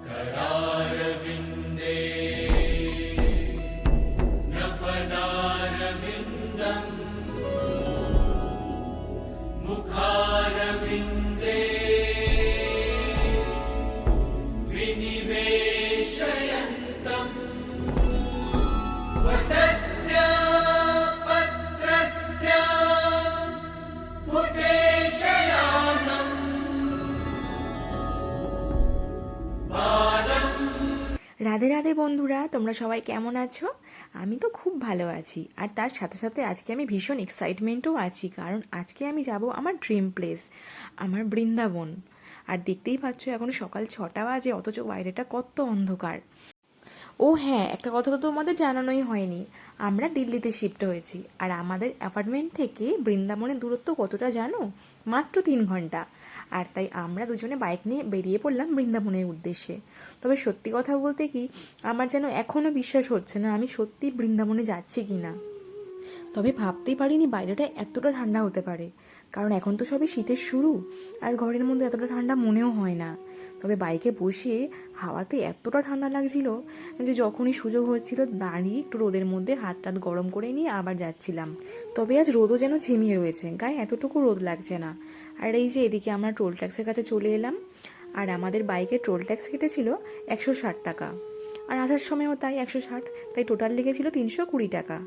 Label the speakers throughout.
Speaker 1: करारविन्दे न पदारविन्दम् मुखारविन्दे विनिवेशयन्तम् वटस्य पत्रस्य पुटेशयानम्
Speaker 2: রাধে রাধে বন্ধুরা, তোমরা সবাই কেমন আছো? আমি তো খুব ভালো আছি। আর তার সাথে সাথে আজকে আমি ভীষণ এক্সাইটমেন্টও আছি, কারণ আজকে আমি যাব আমার ড্রিম প্লেস, আমার বৃন্দাবন। আর দেখতেই পাচ্ছ এখন সকাল 6টা বাজে, অথচ বাইরেটা কত অন্ধকার। ও হ্যাঁ, একটা কথা তো তোমাদের জানানোই হয়নি, আমরা দিল্লিতে শিফট হয়েছি। আর আমাদের অ্যাপার্টমেন্ট থেকে বৃন্দাবনের দূরত্ব কতটা জানো? মাত্র 3 ঘন্টা। আর তাই আমরা দুজনে বাইক নিয়ে বেরিয়ে পড়লাম বৃন্দাবনের উদ্দেশ্যে। তবে সত্যি কথা বলতে কি, আমার যেন এখনও বিশ্বাস হচ্ছে না আমি সত্যি বৃন্দাবনে যাচ্ছি কি না। তবে ভাবতেই পারিনি বাইরেটা এতটা ঠান্ডা হতে পারে, কারণ এখন তো সবে শীতের শুরু, আর ঘরের মধ্যে এতটা ঠান্ডা মনেও হয় না। তবে বাইকে বসে হাওয়াতে এতটা ঠান্ডা লাগছিল যে যখনই সুযোগ হচ্ছিল দাঁড়িয়ে একটু রোদের মধ্যে হাত টাত গরম করে নিয়ে আবার যাচ্ছিলাম। তবে আজ রোদও যেন ঝিমিয়ে রয়েছে, গায়ে এতটুকু রোদ লাগছে না। আর এই যে এদিকে আমরা টোল ট্যাক্সের কাছে চলে এলাম। আর আমাদের বাইকের টোল ট্যাক্স কেটেছিল 160 টাকা, আর আসার সময়ও তাই 160, তাই টোটাল লেগেছিল 320 টাকা।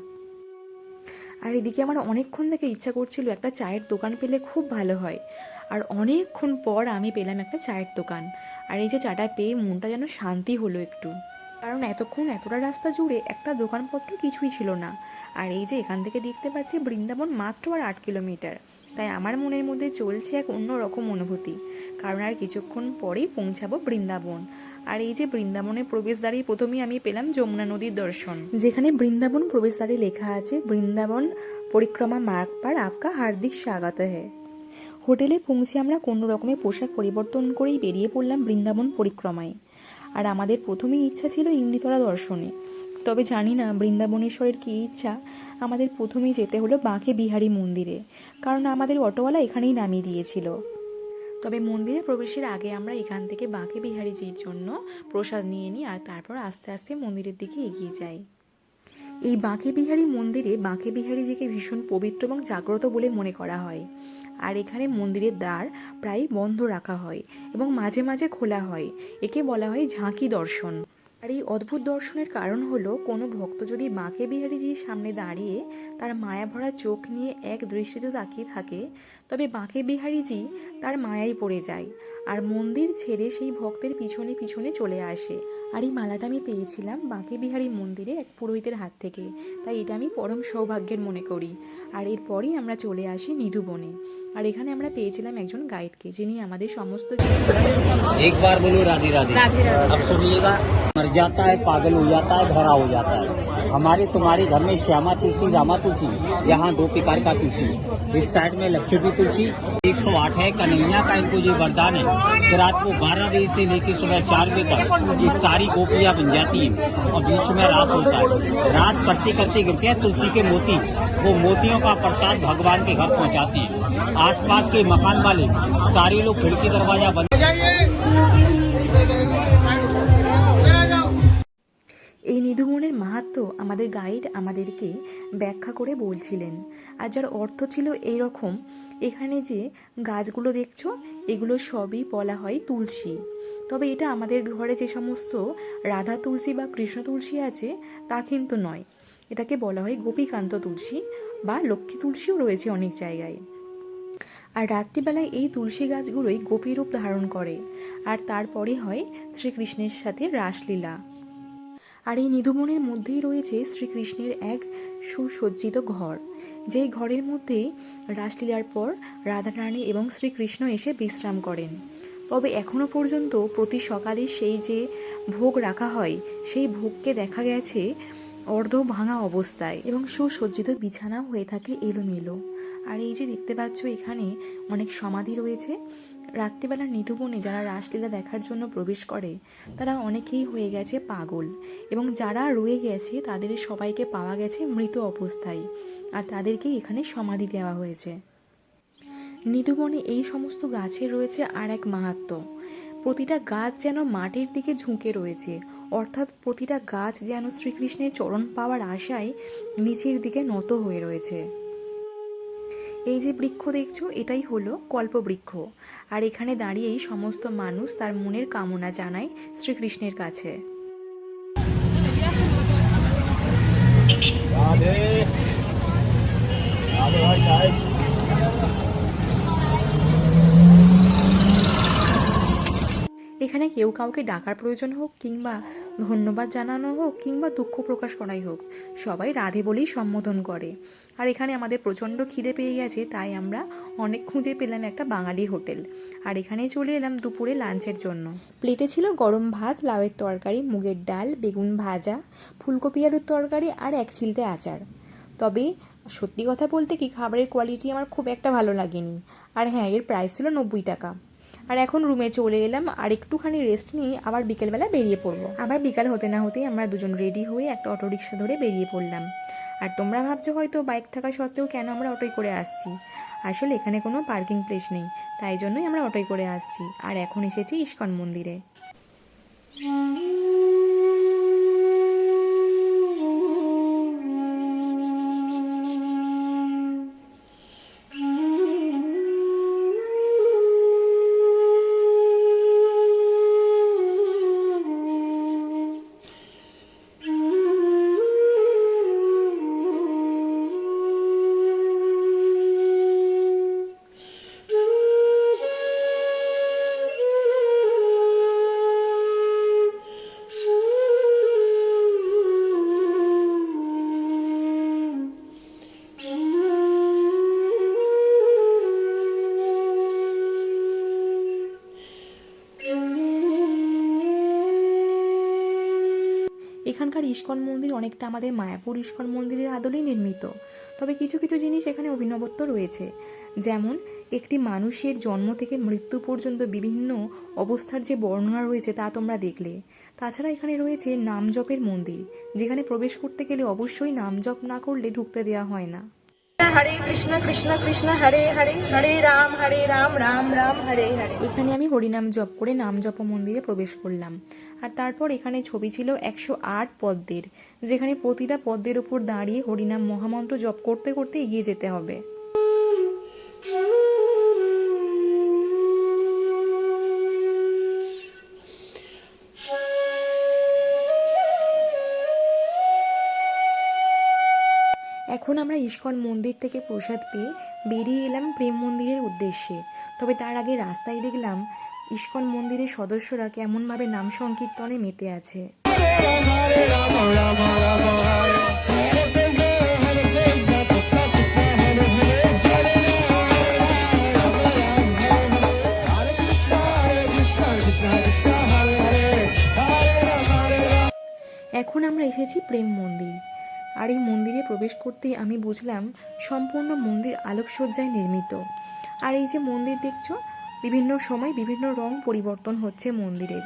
Speaker 2: আর এদিকে আমার অনেকক্ষণ থেকে ইচ্ছা করছিল একটা চায়ের দোকান পেলে খুব ভালো হয়। আর অনেকক্ষণ পর আমি পেলাম একটা চায়ের দোকান। আর এই যে চাটা পেয়ে মনটা যেন শান্তি হলো একটু, কারণ এতক্ষণ এতটা রাস্তা জুড়ে একটা দোকানপত্র কিছুই ছিল না। আর এই যে এখান থেকে দেখতে পাচ্ছি বৃন্দাবন মাত্র আর 8 কিলোমিটার। তাই আমার মনের মধ্যে চলছে এক অন্যরকম অনুভূতি, কারণ আর কিছুক্ষণ পরেই পৌঁছাবো বৃন্দাবন। আর এই যে বৃন্দাবনের প্রবেশদ্বারেই প্রথমেই আমি পেলাম যমুনা নদীর দর্শন, যেখানে বৃন্দাবন প্রবেশদ্বারে লেখা আছে বৃন্দাবন পরিক্রমা মার্গ পার আপকা হার্দিক স্বাগত হ্যায়। হোটেলে পৌঁছে আমরা কোনো রকমের পোশাক পরিবর্তন করেই বেরিয়ে পড়লাম বৃন্দাবন পরিক্রমায়। আর আমাদের প্রথমেই ইচ্ছা ছিল ইন্দ্রিতলা দর্শনে। তবে জানি না বৃন্দাবনেশ্বরের কী ইচ্ছা, আমাদের প্রথমেই যেতে হলো বাঁকে বিহারী মন্দিরে, কারণ আমাদের অটোওয়ালা এখানেই নামিয়ে দিয়েছিল। তবে মন্দিরে প্রবেশের আগে আমরা এখান থেকে বাঁকে বিহারীজির জন্য প্রসাদ নিয়ে নিই, আর তারপর আস্তে আস্তে মন্দিরের দিকে এগিয়ে যাই। এই বাঁকে বিহারী মন্দিরে বাঁকে বিহারীজিকে ভীষণ পবিত্র এবং জাগ্রত বলে মনে করা হয়। আর এখানে মন্দিরের দ্বার প্রায় বন্ধ রাখা হয় এবং মাঝে মাঝে খোলা হয়। একে বলা হয় ঝাঁকি দর্শন। আর এই অদ্ভুত দর্শনের কারণ হলো, কোনো ভক্ত যদি বাঁকে বিহারীজির সামনে দাঁড়িয়ে তার মায়া ভরা চোখ নিয়ে এক দৃষ্টিতে তাকিয়ে থাকে, তবে বাঁকে বিহারীজি তার মায়ায় পড়ে যায় আর মন্দির ছেড়ে সেই ভক্তের পিছনে পিছনে চলে আসে। আর এই মালাটা আমি পেয়েছিলাম বাঁকে বিহারী মন্দিরে এক পুরোহিতের হাত থেকে, তাই এটা আমি পরম সৌভাগ্যের মনে করি। আর এরপরই আমরা চলে আসি নিধুবনে। আর এখানে আমরা পেয়েছিলাম একজন গাইডকে, যিনি আমাদের সমস্ত কিছু।
Speaker 3: एक बार बोलो राधे राधे। अब सुनिएगा, मर जाता है, पागल हो जाता है, भरा हो जाता है। हमारे तुम्हारे घर में श्यामा तुलसी, रामा तुलसी, यहाँ 2 प्रकार का तुलसी। इस साइड में लक्ष्मी तुलसी 108 है। कन्हैया का इनको ये वरदान है कि रात को 12 बजे से लेकर सुबह 4 बजे तक ये सारी गोपियाँ बन जाती हैं और बीच में रास होता है। रास करते करते गिरते हैं तुलसी के मोती, वो मोतियों का प्रसाद भगवान के घर पहुँचाते हैं। आसपास के मकान वाले सारे लोग खिड़की दरवाजा बंद।
Speaker 2: এই নিধুবনের মাহাত্ম্য আমাদের গাইড আমাদেরকে ব্যাখ্যা করে বলছিলেন। আর যার অর্থ ছিল এইরকম, এখানে যে গাছগুলো দেখছো এগুলো সবই বলা হয় তুলসী। তবে এটা আমাদের ঘরে যে সমস্ত রাধা তুলসী বা কৃষ্ণ তুলসী আছে তা কিন্তু নয়, এটাকে বলা হয় গোপীকান্ত তুলসী বা লক্ষ্মী তুলসীও রয়েছে অনেক জায়গায়। আর রাত্রিবেলায় এই তুলসী গাছগুলোই গোপী রূপ ধারণ করে, আর তারপরে হয় শ্রীকৃষ্ণের সাথে রাসলীলা। আর এই নিধুবনের মধ্যেই রয়েছে শ্রীকৃষ্ণের এক সুসজ্জিত ঘর, যেই ঘরের মধ্যে রাসলীলার পর রাধারানী এবং শ্রীকৃষ্ণ এসে বিশ্রাম করেন। তবে এখনও পর্যন্ত প্রতি সকালে সেই যে ভোগ রাখা হয়, সেই ভোগকে দেখা গেছে অর্ধ ভাঙা অবস্থায়, এবং সুসজ্জিত বিছানাও হয়ে থাকে এলোমেলো। আর এই যে দেখতে পাচ্ছ এখানে অনেক সমাধি রয়েছে। রাত্রিবেলা নিধুবনে যারা রাসলীলা দেখার জন্য প্রবেশ করে তারা অনেকেই হয়ে গেছে পাগল, এবং যারা রয়ে গেছে তাদের সবাইকে পাওয়া গেছে মৃত অবস্থায়, আর তাদেরকেই এখানে সমাধি দেওয়া হয়েছে। নিধুবনে এই সমস্ত গাছের রয়েছে আর এক মাহাত্ম্য, প্রতিটা গাছ যেন মাটির দিকে ঝুঁকে রয়েছে, অর্থাৎ প্রতিটা গাছ যেন শ্রীকৃষ্ণের চরণ পাওয়ার আশায় নিচের দিকে নত হয়ে রয়েছে। এই যে বৃক্ষ দেখছো, এটাই হলো কল্পবৃক্ষ। আর এখানে দাঁড়িয়েই সমস্ত মানুষ তার মনের কামনা জানায় শ্রীকৃষ্ণের কাছে। এখানে কেউ কাউকে ডাকার প্রয়োজন হোক, কিংবা ধন্যবাদ জানানো হোক, কিংবা দুঃখ প্রকাশ করাই হোক, সবাই রাধে বলেই সম্বোধন করে। আর এখানে আমাদের প্রচণ্ড খিদে পেয়ে গেছে, তাই আমরা অনেক খুঁজে পেলাম একটা বাঙালি হোটেল। আর এখানেই চলে এলাম দুপুরে লাঞ্চের জন্য। প্লেটে ছিল গরম ভাত, লাউয়ের তরকারি, মুগের ডাল, বেগুন ভাজা, ফুলকপি আলুর তরকারি আর এক চিলতে আচার। তবে সত্যি কথা বলতে কি, খাবারের কোয়ালিটি আমার খুব একটা ভালো লাগেনি। আর হ্যাঁ, এর প্রাইস ছিল 90 টাকা। আর এখন রুমে চলে এলাম, আর একটুখানি রেস্ট নিয়ে আবার বিকেলবেলা বেরিয়ে পড়বো। আবার বিকাল হতে না হতেই আমরা দুজন রেডি হয়ে একটা অটোরিকশা ধরে বেরিয়ে পড়লাম। আর তোমরা ভাবছো হয়তো বাইক থাকা সত্ত্বেও কেন আমরা অটোয় করে আসছি। আসলে এখানে কোনো পার্কিং প্লেস নেই, তাই জন্যই আমরা অটোয় করে আসছি। আর এখন এসেছি ইস্কন মন্দিরে। এখানকার ইস্কন মন্দির অনেকটা আমাদের মায়াপুর ইস্কন মন্দিরের আদলেই নির্মিত। তবে কিছু কিছু জিনিস এখানে অভিনবত্ব রয়েছে, যেমন একটি মানুষের জন্ম থেকে মৃত্যু পর্যন্ত বিভিন্ন অবস্থার যে বর্ণনা রয়েছে তা তোমরা দেখলে। তাছাড়া এখানে রয়েছে নাম জপের মন্দির, যেখানে প্রবেশ করতে গেলে অবশ্যই নাম জপ না করলে ঢুকতে দেওয়া হয় না।
Speaker 4: হরে কৃষ্ণ কৃষ্ণ কৃষ্ণ হরে হরে, হরে রাম রাম রাম হরে হরে।
Speaker 2: এখানে আমি হরিনাম জপ করে নাম জপ মন্দিরে প্রবেশ করলাম। আর তারপর এখানে ছবি ছিল 108 পদ্মের, যেখানে প্রতিটা পদ্মের উপর দাঁড়িয়ে হরিনাম মহামন্ত্র জপ করতে করতে এগিয়ে যেতে হবে। এখন আমরা ইস্কন মন্দির থেকে প্রসাদ পেয়ে বেরিয়ে এলাম প্রেম মন্দিরের উদ্দেশ্যে। তবে তার আগে রাস্তায় দেখলাম ইস্কন মন্দিরের সদস্যরা কেমনভাবে নাম সংকীর্তনে মেতে আছে। এখন আমরা এসেছি প্রেম মন্দির। আর এই মন্দিরে প্রবেশ করতেই আমি বুঝলাম সম্পূর্ণ মন্দির আলোকসজ্জায় নির্মিত। আর এই যে মন্দির দেখছো, বিভিন্ন সময় বিভিন্ন রং পরিবর্তন হচ্ছে মন্দিরের।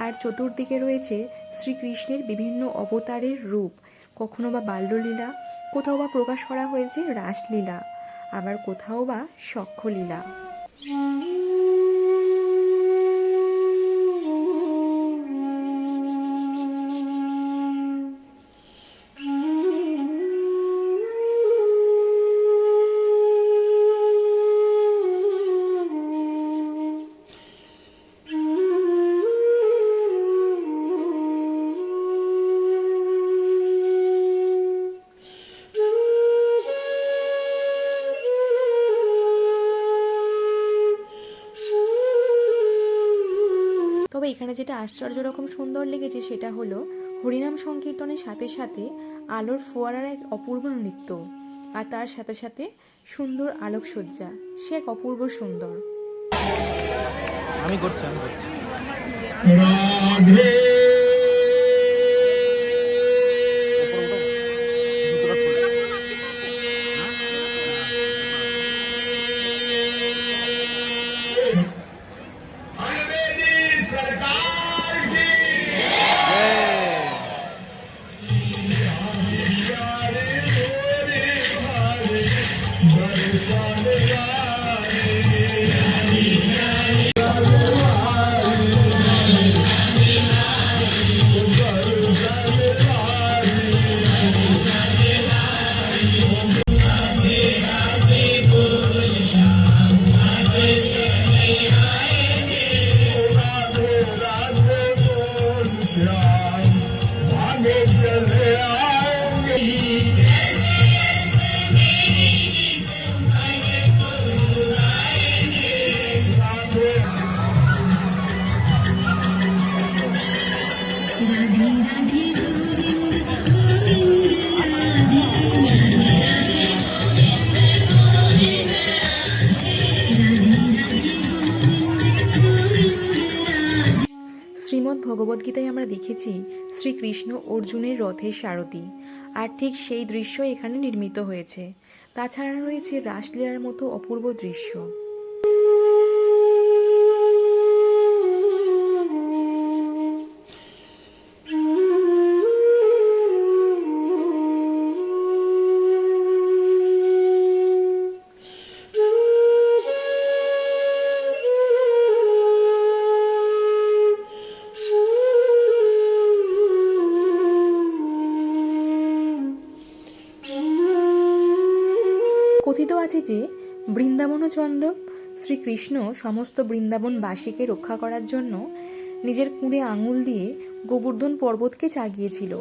Speaker 2: আর চতুর্দিকে রয়েছে শ্রীকৃষ্ণের বিভিন্ন অবতারের রূপ, কখনো বা বাল্যলীলা, কোথাও বা প্রকাশ করা হয়েছে রাসলীলা, আবার কোথাও বা সখ্যলীলা। তবে এখানে যেটা আশ্চর্য রকম সুন্দর লেগেছে সেটা হলো হরিনাম সংকীর্তনের সাথে সাথে আলোর ফোয়ারার এক অপূর্ব নৃত্য, আর তার সাথে সাথে সুন্দর আলোকসজ্জা, সে এক অপূর্ব সুন্দর।
Speaker 5: আমি করছি
Speaker 1: রাধে
Speaker 2: ভগবদ্গীতায় আমরা দেখেছি শ্রীকৃষ্ণ অর্জুনের রথের সারথি, আর ঠিক সেই দৃশ্য এখানে নির্মিত হয়েছে। তাছাড়া রয়েছে রাসলীলার মতো অপূর্ব দৃশ্য। কথিত আছে যে বৃন্দাবনচন্দ্র শ্রীকৃষ্ণ সমস্ত বৃন্দাবনবাসীকে রক্ষা করার জন্য নিজের কুঁড়ে আঙুল দিয়ে গোবর্ধন পর্বতকে চাগিয়েছিল,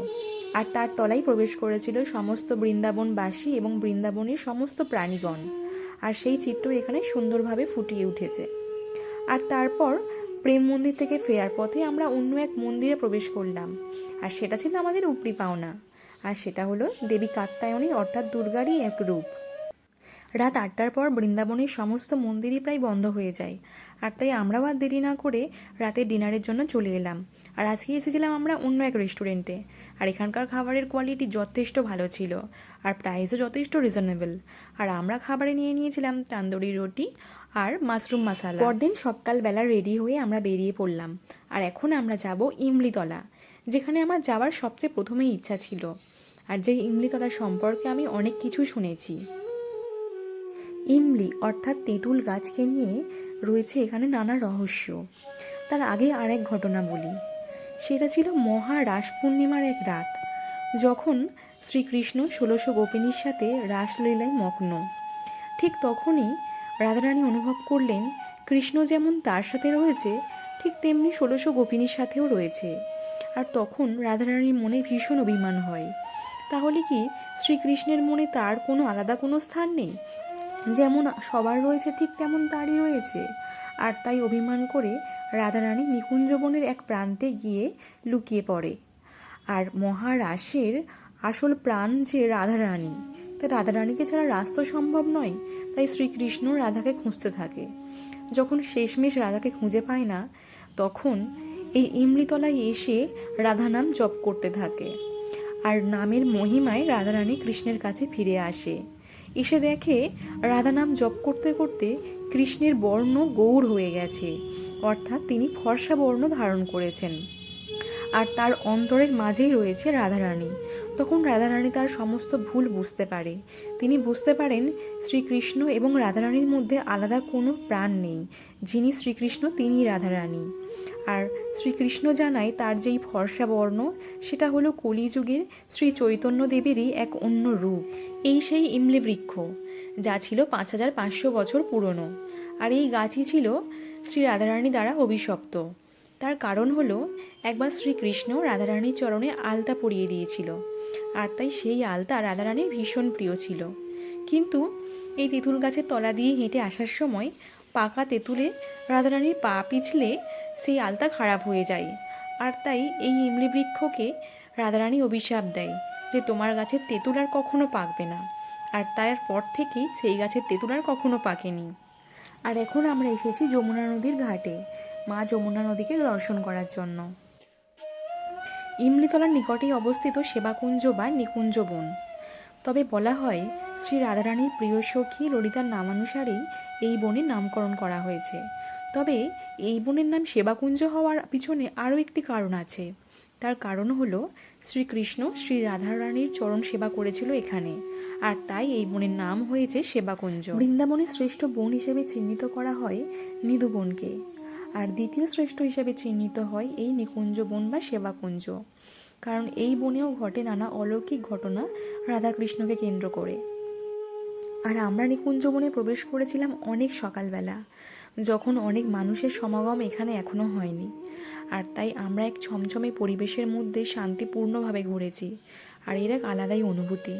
Speaker 2: আর তার তলায় প্রবেশ করেছিল সমস্ত বৃন্দাবনবাসী এবং বৃন্দাবনের সমস্ত প্রাণীগণ। আর সেই চিত্র এখানে সুন্দরভাবে ফুটিয়ে উঠেছে। আর তারপর প্রেম মন্দির থেকে ফেরার পথে আমরা অন্য এক মন্দিরে প্রবেশ করলাম, আর সেটা ছিল আমাদের উপরি পাওনা। আর সেটা হলো দেবী কাত্যায়নী অর্থাৎ দুর্গারই এক রূপ। রাত 8টার পর বৃন্দাবনের সমস্ত মন্দিরই প্রায় বন্ধ হয়ে যায়, আর তাই আমরাও আর দেরি না করে রাতের ডিনারের জন্য চলে এলাম। আর আজকে এসেছিলাম আমরা অন্য এক রেস্টুরেন্টে, আর এখানকার খাবারের কোয়ালিটি যথেষ্ট ভালো ছিল, আর প্রাইসও যথেষ্ট রিজনেবল। আর আমরা খাবারে নিয়ে নিয়েছিলাম তান্দুরি রুটি আর মাশরুম মশালা। পরদিন সকালবেলা রেডি হয়ে আমরা বেরিয়ে পড়লাম, আর এখন আমরা যাব ইমলিতলা, যেখানে আমার যাওয়ার সবচেয়ে প্রথমেই ইচ্ছা ছিল, আর যে ইমলিতলা সম্পর্কে আমি অনেক কিছু শুনেছি। ইমলি অর্থাৎ তেঁতুল গাছকে নিয়ে রয়েছে এখানে নানা রহস্য। তার আগে আর এক ঘটনা বলি। সেটা ছিল মহা রাস পূর্ণিমার এক রাত, যখন শ্রীকৃষ্ণ 1600 গোপিনীর সাথে রাসলীলায় মগ্ন। ঠিক তখনই রাধারানী অনুভব করলেন কৃষ্ণ যেমন তার সাথে রয়েছে, ঠিক তেমনি 1600 গোপিনীর সাথেও রয়েছে। আর তখন রাধারানীর মনে ভীষণ অভিমান হয়, তাহলে কি শ্রীকৃষ্ণের মনে তার কোনো আলাদা কোনো স্থান নেই? যেমন সবার রয়েছে ঠিক তেমন তারই রয়েছে। আর তাই অভিমান করে রাধারানী নিকুঞ্জবনের এক প্রান্তে গিয়ে লুকিয়ে পড়ে। আর মহারাসের আসল প্রাণ যে রাধারানী, তাই রাধারানীকে ছাড়া রাস তো সম্ভব নয়। তাই শ্রীকৃষ্ণ রাধাকে খুঁজতে থাকে। যখন শেষমেশ রাধাকে খুঁজে পায় না, তখন এই ইমলিতলায় এসে রাধা নাম জপ করতে থাকে। আর নামের মহিমায় রাধারানী কৃষ্ণের কাছে ফিরে আসে। এসে দেখে রাধা নাম জপ করতে করতে কৃষ্ণের বর্ণ গৌর হয়ে গেছে, অর্থাৎ তিনি ফর্সা বর্ণ ধারণ করেছেন, আর তার অন্তরের মাঝেই রয়েছে রাধারানী। তখন রাধারানী তার সমস্ত ভুল বুঝতে পারে। তিনি বুঝতে পারেন শ্রীকৃষ্ণ এবং রাধারানীর মধ্যে আলাদা কোনো প্রাণ নেই, যিনি শ্রীকৃষ্ণ তিনিই রাধারানী। আর শ্রীকৃষ্ণ জানায় তার যেই ফর্সা বর্ণ, সেটা হলো কলিযুগের শ্রী চৈতন্য দেবেরই এক অন্য রূপ। এই সেই ইমলি বৃক্ষ, যা ছিল 5500 বছর পুরনো। আর এই গাছই ছিল শ্রী রাধারানী দ্বারা অভিশপ্ত। তার কারণ হলো একবার শ্রীকৃষ্ণ রাধারানীর চরণে আলতা পরিয়ে দিয়েছিল, আর তাই সেই আলতা রাধারানীর ভীষণ প্রিয় ছিল। কিন্তু এই তেঁতুল গাছের তলা দিয়ে হেঁটে আসার সময় পাকা তেঁতুলে রাধারানীর পা পিছলে সেই আলতা খারাপ হয়ে যায়। আর তাই এই ইমলি বৃক্ষকে রাধারানী অভিশাপ দেয় যে তোমার গাছের তেঁতুল আর কখনো পাকবে না। আর তারপর থেকেই সেই গাছের তেঁতুল আর কখনো পাকেনি। আর এখন আমরা এসেছি যমুনা নদীর ঘাটে, মা যমুনা নদীকে দর্শন করার জন্য। ইমলিতলার নিকটেই অবস্থিত সেবাকুঞ্জ বা নিকুঞ্জ বন। তবে বলা হয় শ্রী রাধারানীর প্রিয় সখী ললিতার নামানুসারেই এই বনের নামকরণ করা হয়েছে। তবে এই বনের নাম সেবাকুঞ্জ হওয়ার পিছনে আরও একটি কারণ আছে। তার কারণ হলো শ্রীকৃষ্ণ শ্রী রাধারানীর চরণ সেবা করেছিল এখানে, আর তাই এই বনের নাম হয়েছে সেবাকুঞ্জ। বৃন্দাবনের শ্রেষ্ঠ বন হিসেবে চিহ্নিত করা হয় নিধু বনকে, আর দ্বিতীয় শ্রেষ্ঠ হিসেবে চিহ্নিত হয় এই নিকুঞ্জ বন বা সেবাকুঞ্জ, কারণ এই বনেও ঘটে নানা অলৌকিক ঘটনা রাধাকৃষ্ণকে কেন্দ্র করে। আর আমরা নিকুঞ্জ বনে প্রবেশ করেছিলাম অনেক সকালবেলা, যখন অনেক মানুষের সমাগম এখানে এখনও হয়নি। আর তাই আমরা এক ছমছমে পরিবেশের মধ্যে শান্তিপূর্ণভাবে ঘুরেছি, আর এর এক আলাদাই অনুভূতি।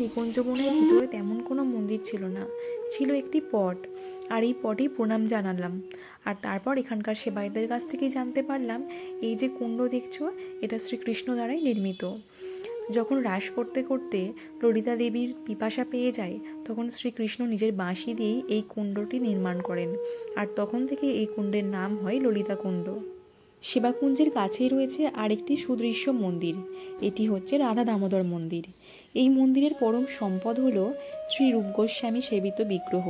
Speaker 2: নিকুঞ্জবনের ভিতরে তেমন কোনো মন্দির ছিল না, ছিল একটি পট, আর এই পটেই প্রণাম জানালাম। আর তারপর এখানকার সেবায়তদের কাছ থেকেই জানতে পারলাম এই যে কুণ্ড দেখছো, এটা শ্রীকৃষ্ণ দ্বারাই নির্মিত। যখন রাস করতে করতে ললিতা দেবীর পিপাসা পেয়ে যায়, তখন শ্রীকৃষ্ণ নিজের বাঁশি দিয়েই এই কুণ্ডটি নির্মাণ করেন, আর তখন থেকে এই কুণ্ডের নাম হয় ললিতা কুণ্ড। সেবাকুঞ্জের কাছেই রয়েছে আরেকটি সুদৃশ্য মন্দির, এটি হচ্ছে রাধা দামোদর মন্দির। এই মন্দিরের পরম সম্পদ হল শ্রী রূপ গোস্বামী সেবিত বিগ্রহ,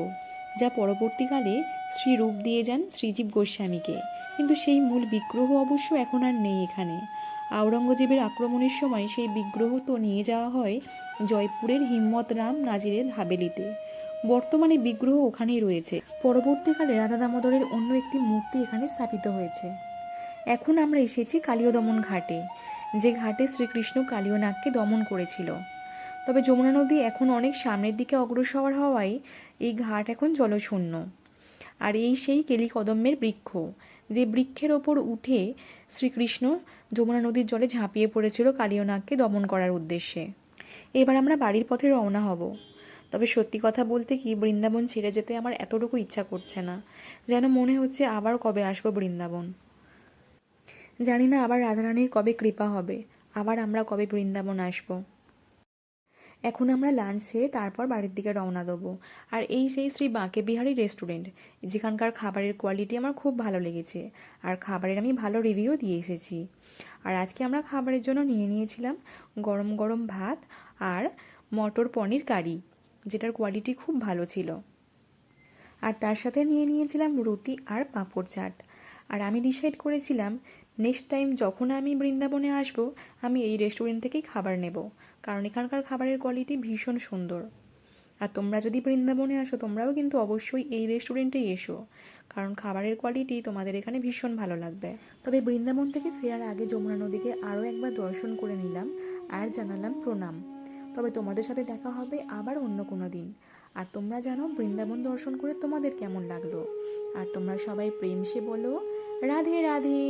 Speaker 2: যা পরবর্তীকালে শ্রী রূপ দিয়ে যান শ্রীজীব গোস্বামীকে, কিন্তু সেই মূল বিগ্রহ অবশ্য এখন আর নেই এখানে। আওরঙ্গজেবের আক্রমণের সময় সেই বিগ্রহ তো নিয়ে যাওয়া হয় জয়পুরের হিম্মত রাম নাজিরের হাবেলিতে। বর্তমানে বিগ্রহ ওখানেই রয়েছে। পরবর্তীকালে রাধা দামোদরের অন্য একটি মূর্তি এখানে স্থাপিত হয়েছে। এখন আমরা এসেছি কালীয় দমন ঘাটে, যে ঘাটে শ্রীকৃষ্ণ কালীয় নাগকে দমন করেছিল। তবে যমুনা নদী এখন অনেক সামনের দিকে অগ্রসর হওয়ায় এই ঘাট এখন জলশূন্য। আর এই সেই কেলিকদম্বের বৃক্ষ, যে বৃক্ষের ওপর উঠে শ্রীকৃষ্ণ যমুনা নদীর জলে ঝাঁপিয়ে পড়েছিল কালীয় নাগকে দমন করার উদ্দেশ্যে। এবার আমরা বাড়ির পথে রওনা হব। তবে সত্যি কথা বলতে কি, বৃন্দাবন ছেড়ে যেতে আমার এতটুকু ইচ্ছা করছে না, যেন মনে হচ্ছে আবার কবে আসবো বৃন্দাবন। জানি না আবার রাধারানীর কবে কৃপা হবে, আবার আমরা কবে বৃন্দাবন আসব। এখন আমরা লাঞ্চ সেরে তারপর বাড়ির দিকে রওনা দেবো। আর এই সেই শ্রী বাঁকে বিহারী রেস্টুরেন্ট, যেখানকার খাবারের কোয়ালিটি আমার খুব ভালো লেগেছে, আর খাবারের আমি ভালো রিভিউ দিয়ে এসেছি। আর আজকে আমরা খাবারের জন্য নিয়ে নিয়েছিলাম গরম গরম ভাত আর মটর পনির কারি, যেটার কোয়ালিটি খুব ভালো ছিল। আর তার সাথে নিয়ে নিয়েছিলাম রুটি আর পাঁপড় চাট। আর আমি ডিসাইড করেছিলাম নেক্সট টাইম যখন আমি বৃন্দাবনে আসব, আমি এই রেস্টুরেন্ট থেকেই খাবার নেব, কারণ এখানকার খাবারের কোয়ালিটি ভীষণ সুন্দর। আর তোমরা যদি বৃন্দাবনে আসো, তোমরাও কিন্তু অবশ্যই এই রেস্টুরেন্টেই এসো, কারণ খাবারের কোয়ালিটি তোমাদের এখানে ভীষণ ভালো লাগবে। তবে বৃন্দাবন থেকে ফেরার আগে যমুনা নদীকে আরও একবার দর্শন করে নিলাম আর জানালাম প্রণাম। তবে তোমাদের সাথে দেখা হবে আবার অন্য কোনো দিন। আর তোমরা জানো বৃন্দাবন দর্শন করে তোমাদের কেমন লাগলো। আর তোমরা সবাই প্রেম সে বলো রাধে রাধে।